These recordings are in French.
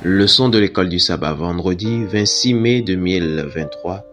Leçon de l'école du sabbat, vendredi 26 mai 2023.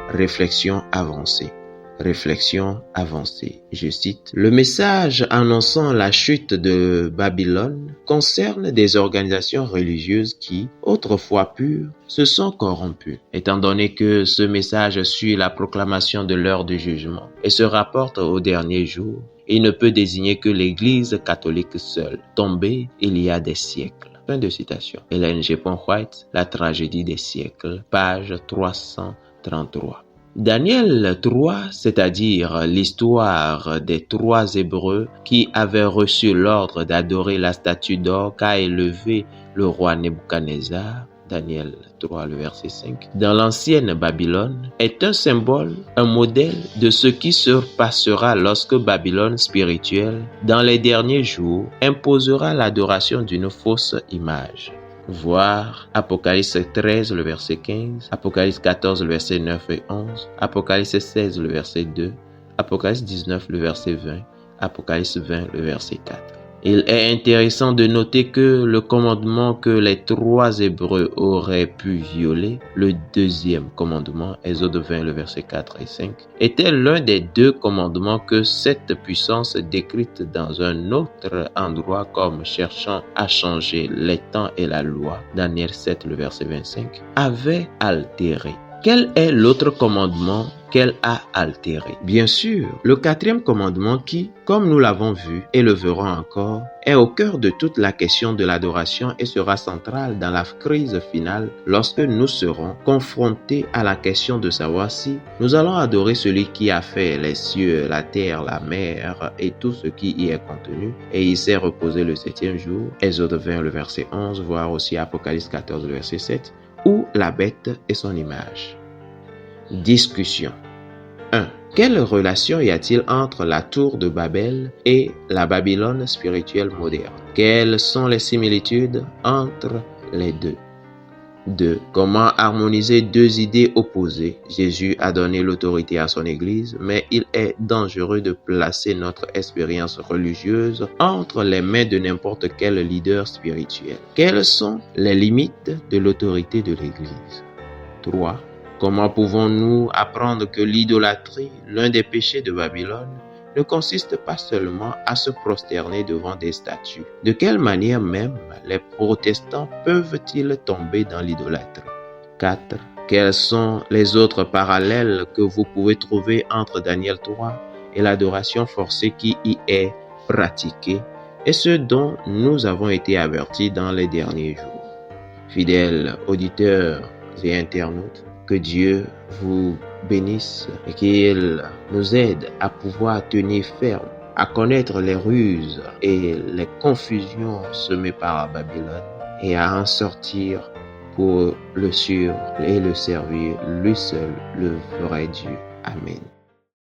Réflexion avancée. Réflexion avancée. Je cite: le message annonçant la chute de Babylone concerne des organisations religieuses qui, autrefois pures, se sont corrompues. Étant donné que ce message suit la proclamation de l'heure du jugement et se rapporte au dernier jour, il ne peut désigner que l'Église catholique seule, tombée il y a des siècles. Fin de citation. Ellen G. White, La tragédie des siècles, page 333. Daniel 3, c'est-à-dire l'histoire des 3 Hébreux qui avaient reçu l'ordre d'adorer la statue d'or qu'a élevée le roi Nebuchadnezzar, Daniel 3, le verset 5, dans l'ancienne Babylone, est un symbole, un modèle de ce qui se passera lorsque Babylone spirituelle, dans les derniers jours, imposera l'adoration d'une fausse image. Voir Apocalypse 13, le verset 15, Apocalypse 14, le verset 9 et 11, Apocalypse 16, le verset 2, Apocalypse 19, le verset 20, Apocalypse 20, le verset 4. Il est intéressant de noter que le commandement que les 3 Hébreux auraient pu violer, le 2e commandement, Exode 20, le verset 4 et 5, était l'un des 2 commandements que cette puissance décrite dans un autre endroit comme cherchant à changer les temps et la loi, Daniel 7, le verset 25, avait altéré. Quel est l'autre commandement qu'elle a altéré? Bien sûr, le 4e commandement qui, comme nous l'avons vu et le verrons encore, est au cœur de toute la question de l'adoration et sera central dans la crise finale lorsque nous serons confrontés à la question de savoir si nous allons adorer celui qui a fait les cieux, la terre, la mer et tout ce qui y est contenu, et il s'est reposé le 7e jour, Exode 20, le verset 11, voire aussi Apocalypse 14, le verset 7, ou la bête et son image. Discussion. 1. Quelle relation y a-t-il entre la tour de Babel et la Babylone spirituelle moderne? Quelles sont les similitudes entre les deux? 2. Comment harmoniser 2 idées opposées? Jésus a donné l'autorité à son Église, mais il est dangereux de placer notre expérience religieuse entre les mains de n'importe quel leader spirituel. Quelles sont les limites de l'autorité de l'Église? 3. Comment pouvons-nous apprendre que l'idolâtrie, l'un des péchés de Babylone, ne consiste pas seulement à se prosterner devant des statues? De quelle manière même les protestants peuvent-ils tomber dans l'idolâtrie? 4. Quels sont les autres parallèles que vous pouvez trouver entre Daniel 3 et l'adoration forcée qui y est pratiquée et ce dont nous avons été avertis dans les derniers jours? Fidèles auditeurs et internautes, que Dieu vous bénisse et qu'il nous aide à pouvoir tenir ferme, à connaître les ruses et les confusions semées par Babylone et à en sortir pour le suivre et le servir, lui seul, le vrai Dieu. Amen.